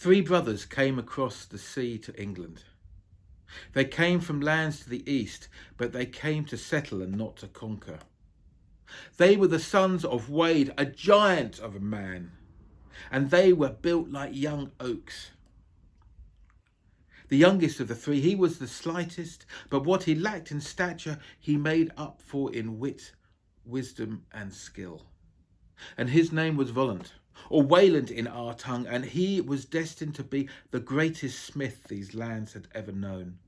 Three brothers came across the sea to England. They came from lands to the east, but they came to settle and not to conquer. They were the sons of Wade, a giant of a man, and they were built like young oaks. The youngest of the three, he was the slightest, but what he lacked in stature, he made up for in wit, wisdom and skill. And his name was Wotan, or Wayland in our tongue, and he was destined to be the greatest smith these lands had ever known.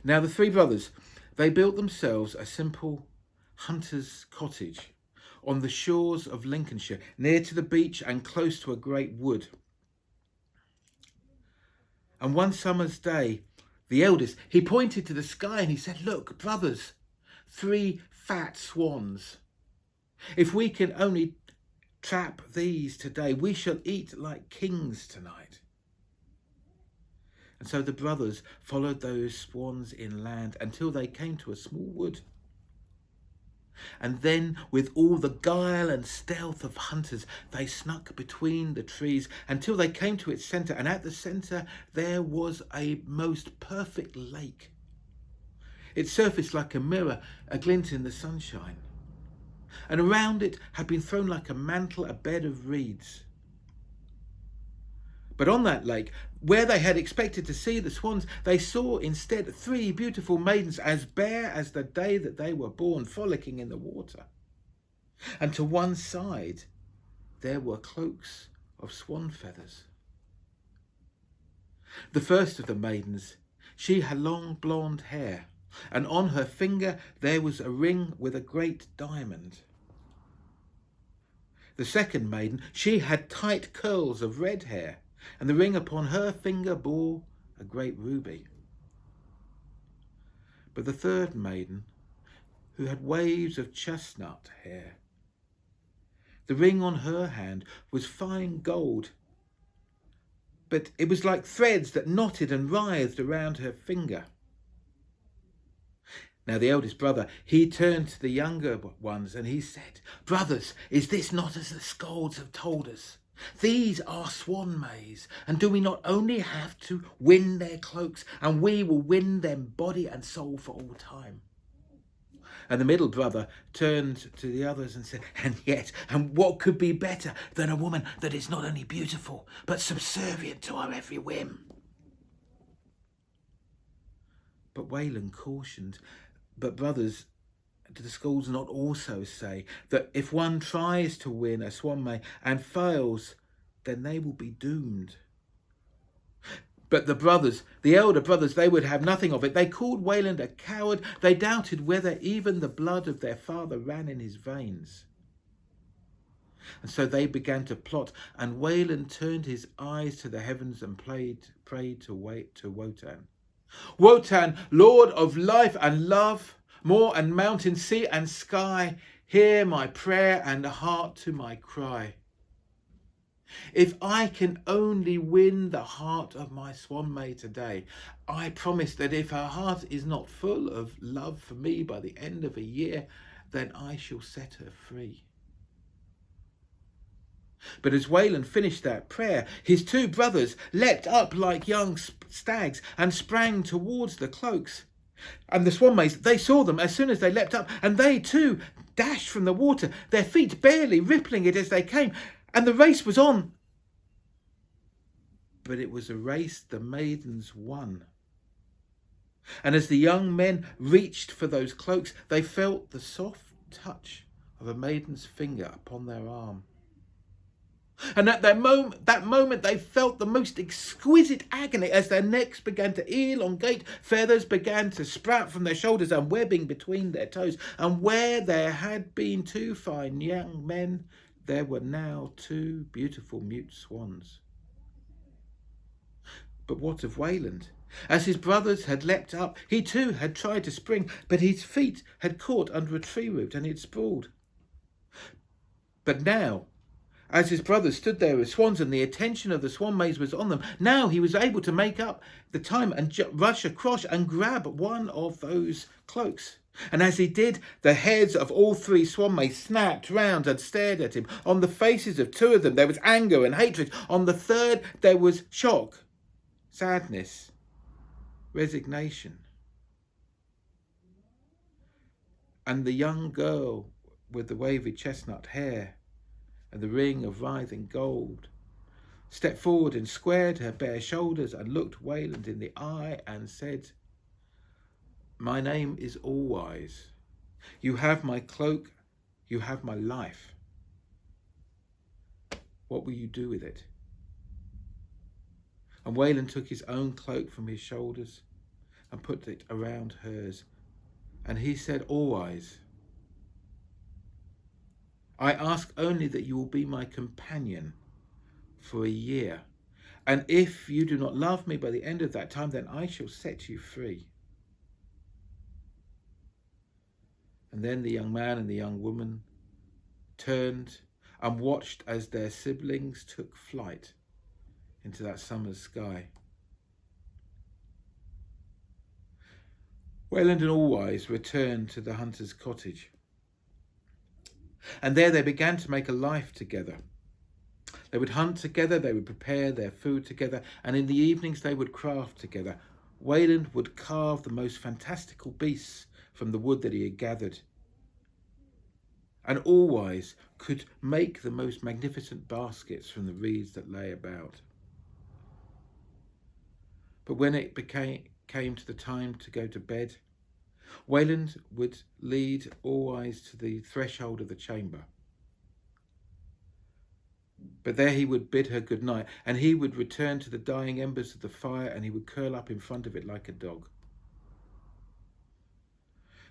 Now the three brothers, they built themselves a simple hunter's cottage on the shores of Lincolnshire, near to the beach and close to a great wood. And one summer's day, the eldest, he pointed to the sky and he said, "Look, brothers, 3 fat swans. If we can only trap these today, we shall eat like kings tonight." And so the brothers followed those swans inland until they came to a small wood. And then, with all the guile and stealth of hunters, they snuck between the trees until they came to its centre. And at the centre there was a most perfect lake. Its surface like a mirror, a glint in the sunshine. And around it had been thrown like a mantle a bed of reeds. But on that lake, where they had expected to see the swans, they saw instead 3 beautiful maidens, as bare as the day that they were born, frolicking in the water. And to one side there were cloaks of swan feathers. The first of the maidens, she had long blonde hair, and on her finger there was a ring with a great diamond. The second maiden, she had tight curls of red hair, and the ring upon her finger bore a great ruby. But the third maiden, who had waves of chestnut hair, the ring on her hand was fine gold, but it was like threads that knotted and writhed around her finger. Now the eldest brother, he turned to the younger ones and he said, "Brothers, is this not as the skalds have told us? These are swan maids, and do we not only have to win their cloaks, and we will win them body and soul for all time?" And the middle brother turned to the others and said, and what could be better than a woman that is not only beautiful, but subservient to our every whim? But Wayland cautioned, "But brothers, do the skalds not also say that if one tries to win a swan maid and fails, then they will be doomed?" But the brothers, the elder brothers, they would have nothing of it. They called Wayland a coward. They doubted whether even the blood of their father ran in his veins. And so they began to plot, and Wayland turned his eyes to the heavens and prayed to Wotan. "Wotan, Lord of life and love, moor and mountain, sea and sky, hear my prayer and heart to my cry. If I can only win the heart of my swan maid today, I promise that if her heart is not full of love for me by the end of a year, then I shall set her free." But as Wayland finished that prayer, his 2 brothers leapt up like young stags and sprang towards the cloaks. And the swan maids, they saw them as soon as they leapt up, and they too dashed from the water, their feet barely rippling it as they came, and the race was on. But it was a race the maidens won. And as the young men reached for those cloaks, they felt the soft touch of a maiden's finger upon their arm. And at that moment they felt the most exquisite agony as their necks began to elongate, feathers began to sprout from their shoulders and webbing between their toes. And where there had been 2 fine young men, there were now 2 beautiful mute swans. But what of Wayland? As his brothers had leapt up, he too had tried to spring, but his feet had caught under a tree root and he had sprawled. But now, as his brothers stood there as swans and the attention of the swan maids was on them, now he was able to make up the time and rush across and grab one of those cloaks. And as he did, the heads of all three swan maids snapped round and stared at him. On the faces of two of them there was anger and hatred. On the third there was shock, sadness, resignation. And the young girl with the wavy chestnut hair and the ring of writhing gold stepped forward and squared her bare shoulders and looked Wayland in the eye and said, "My name is All-Wise. You have my cloak, you have my life. What will you do with it?" And Wayland took his own cloak from his shoulders and put it around hers. And he said, "All-Wise, I ask only that you will be my companion for a year. And if you do not love me by the end of that time, then I shall set you free." And then the young man and the young woman turned and watched as their siblings took flight into that summer's sky. Wayland and All-Wise returned to the hunter's cottage. And there they began to make a life together. They would hunt together, they would prepare their food together, and in the evenings they would craft together. Wayland would carve the most fantastical beasts from the wood that he had gathered. And All-Wise could make the most magnificent baskets from the reeds that lay about. But when it came to the time to go to bed, Wayland would lead All-Wise to the threshold of the chamber. But there he would bid her good night, and he would return to the dying embers of the fire, and he would curl up in front of it like a dog.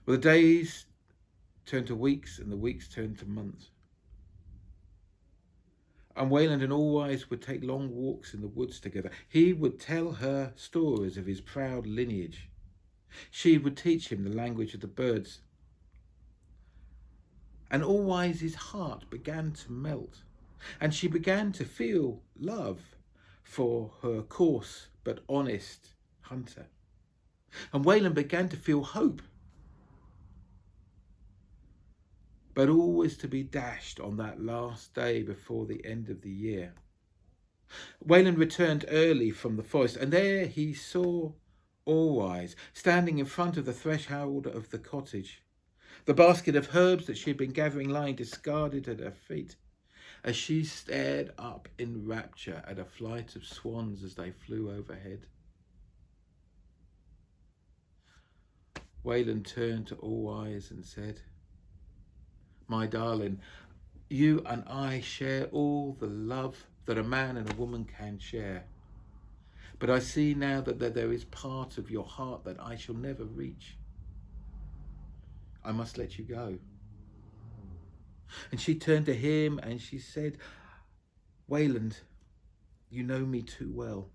Well, the days turned to weeks, and the weeks turned to months. And Wayland and All-Wise would take long walks in the woods together. He would tell her stories of his proud lineage. She would teach him the language of the birds. And All-Wise's heart began to melt, and she began to feel love for her coarse but honest hunter. And Wayland began to feel hope, but always to be dashed on that last day before the end of the year. Wayland returned early from the forest, and there he saw All-Wise standing in front of the threshold of the cottage, the basket of herbs that she had been gathering lying discarded at her feet, as she stared up in rapture at a flight of swans as they flew overhead. Wayland turned to All-Wise and said, "My darling, you and I share all the love that a man and a woman can share. But I see now that there is part of your heart that I shall never reach. I must let you go." And she turned to him and she said, "Wayland, you know me too well.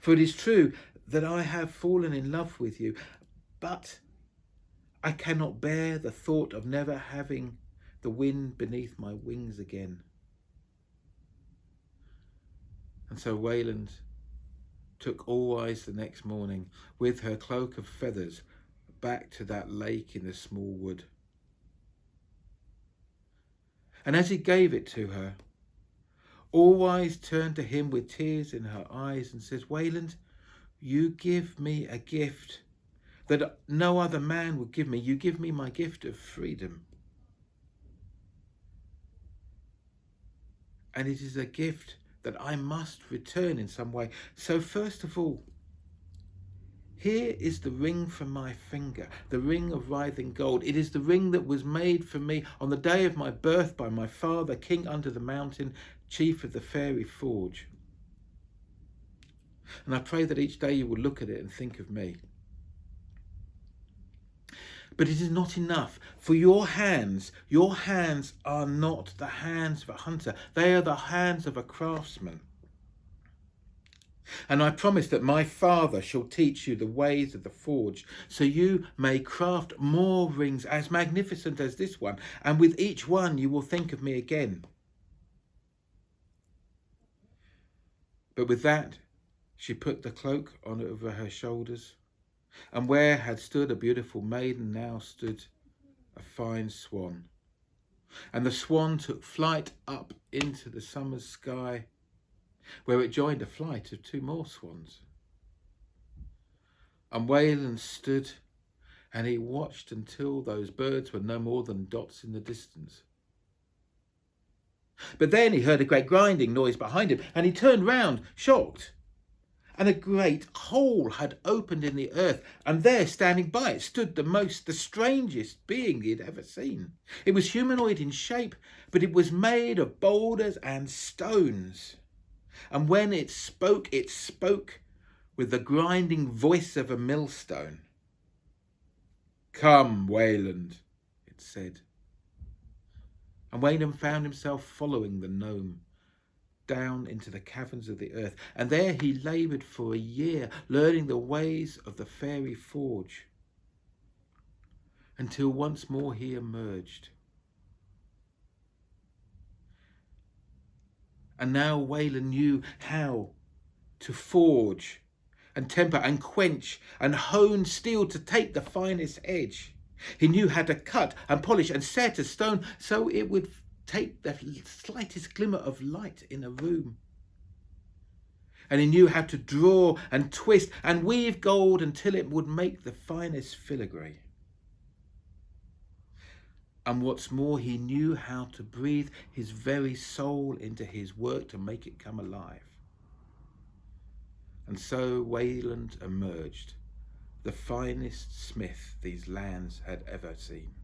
For it is true that I have fallen in love with you, but I cannot bear the thought of never having the wind beneath my wings again." And so Wayland took All-Wise the next morning with her cloak of feathers back to that lake in the small wood. And as he gave it to her, All-Wise turned to him with tears in her eyes and says, "Wayland, you give me a gift that no other man would give me. You give me my gift of freedom. And it is a gift that I must return in some way. So first of all, here is the ring from my finger, the ring of writhing gold. It is the ring that was made for me on the day of my birth by my father, King under the mountain, chief of the fairy forge. And I pray that each day you will look at it and think of me. But it is not enough, for your hands are not the hands of a hunter. They are the hands of a craftsman. And I promise that my father shall teach you the ways of the forge, so you may craft more rings as magnificent as this one, and with each one you will think of me again." But with that, she put the cloak on over her shoulders, and where had stood a beautiful maiden now stood a fine swan, and the swan took flight up into the summer's sky, where it joined a flight of 2 more swans. And Wayland stood, and he watched until those birds were no more than dots in the distance. But then he heard a great grinding noise behind him, and he turned round, shocked. And a great hole had opened in the earth, and there, standing by it, stood the strangest being he had ever seen. It was humanoid in shape, but it was made of boulders and stones. And when it spoke with the grinding voice of a millstone. "Come, Wayland," it said. And Wayland found himself following the gnome down into the caverns of the earth, and there he laboured for a year, learning the ways of the fairy forge, until once more he emerged. And now Wayland knew how to forge and temper and quench and hone steel to take the finest edge. He knew how to cut and polish and set a stone so it would take the slightest glimmer of light in a room. And he knew how to draw and twist and weave gold until it would make the finest filigree. And what's more, he knew how to breathe his very soul into his work to make it come alive. And so Wayland emerged, the finest smith these lands had ever seen.